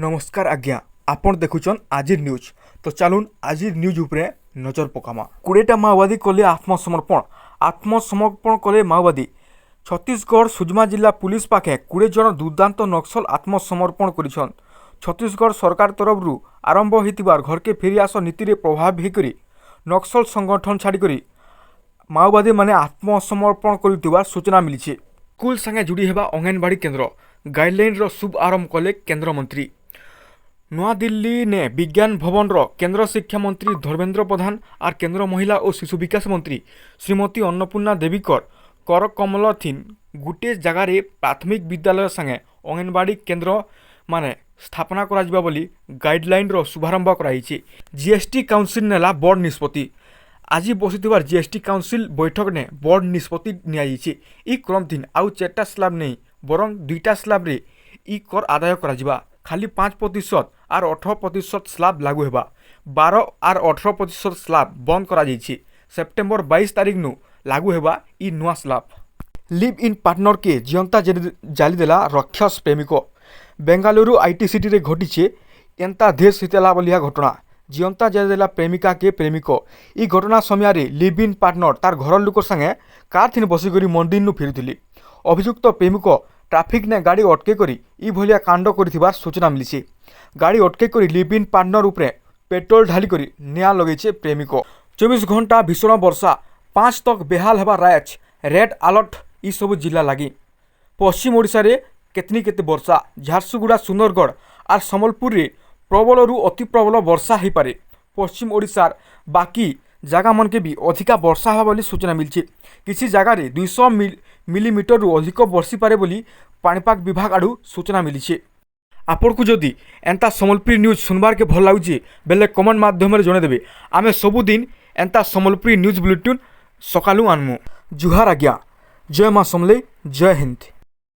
नमस्कार आज्ञा आपण देखुचन आज न्यूज। तो चलून आज न्यूज उपरे नजर पकामा। 20टा माओवादी कले आत्मसमर्पण कले माओवादी। छत्तीसगढ़ सुजमा जिला पुलिस पाखे 20 जन दुर्दांत नक्सल आत्मसमर्पण करिछन। छत्तीसगढ़ सरकार तरफ आरंभ होइतिबार घर के फेरी आस नीति रे प्रभाव हेकरी नक्सल संगठन छाड़ी माओवादी माने आत्मसमर्पण करुथिबार सूचना मिली। स्कूल संगे जुड़ी हेबा अंगनवाड़ी केन्द्र गाइडलाइन रो शुभ आरंभ कले केन्द्र मंत्री। नवा दिल्ली ने विज्ञान भवन रो केन्द्र शिक्षा मंत्री धर्मेंद्र प्रधान और केन्द्र महिला और शिशु विकास मंत्री श्रीमती अन्नपूर्णा देवीकर कर कमल थीन गोटे जगार प्राथमिक विद्यालय संगे अंगनवाड़ी केन्द्र माने स्थापना करा बोली गाइडलाइन रो शुभारंभ कराई। जीएसटी काउंसिल नेला बड़ निष्पत्ति। आज बसिथिबार जीएसटी काउंसिल बैठक ने बड़ निष्पत्ति नियायछि। ई क्रम दिन आउ 4टा स्लाब नहीं बरं 2टा स्लाब रे ई कर आदाय करा खाली 5% और 18% स्लाब लागू हेबा। 12 और 18% स्लाब बंद करा जाइछि। सेप्टेम्बर 22 तारीख नु लागू हेबा ई नुआ स्लाब। लिव इन पार्टनर के जियंता जाली देला राक्षस प्रेमिक। बेंगालुरु आईटी सिटी रे घटिछे एंता देश हितेला बलिया घटना। जियंता जाली देला प्रेमिका के प्रेमिक। ई घटना समय रे लिव इन पार्टनर तार घर लोक संगे कार थिन बसिकरी मंदिर नु फेरुथिले। अभियुक्त प्रेमिक ट्राफिक ने गाड़ी अटके करी ई भलिया कांड करिथिबार सूचना मिली। गाड़ी अटके करी लिव इन पार्टनर उपरे पेट्रोल ढाली करी निया लगेछे प्रेमिक। 24 घंटा भीषण वर्षा 5 तक बेहाल हेबा रायच रेड अलर्ट ई सब जिला लगी। पश्चिम ओडिशा रे केते वर्षा। झारसुगुड़ा सुंदरगढ़ और सम्बलपुर रे प्रबल रु अति प्रबल वर्षा हो पारे। पश्चिम ओडिशार बाकी जगह मन के भी अधिका वर्षा हेबा बोली सूचना मिली। किसी जगह रे 200 मिलीमीटर रु अधिक वर्षी पारे बोली पाणीपाग विभाग आड़ू सूचना मिली। आपण को जदि एंता सम्बलपुरी न्यूज सुनबार के भल लाଗୁଛି बेले कमेंट माध्यम रे जणे देबे। आमे सबुदिन एंता सम्बलपुरी न्यूज बुलेटिन सकालू आनमु। जुहार आज्ञा। जय मां समले। जय हिंद।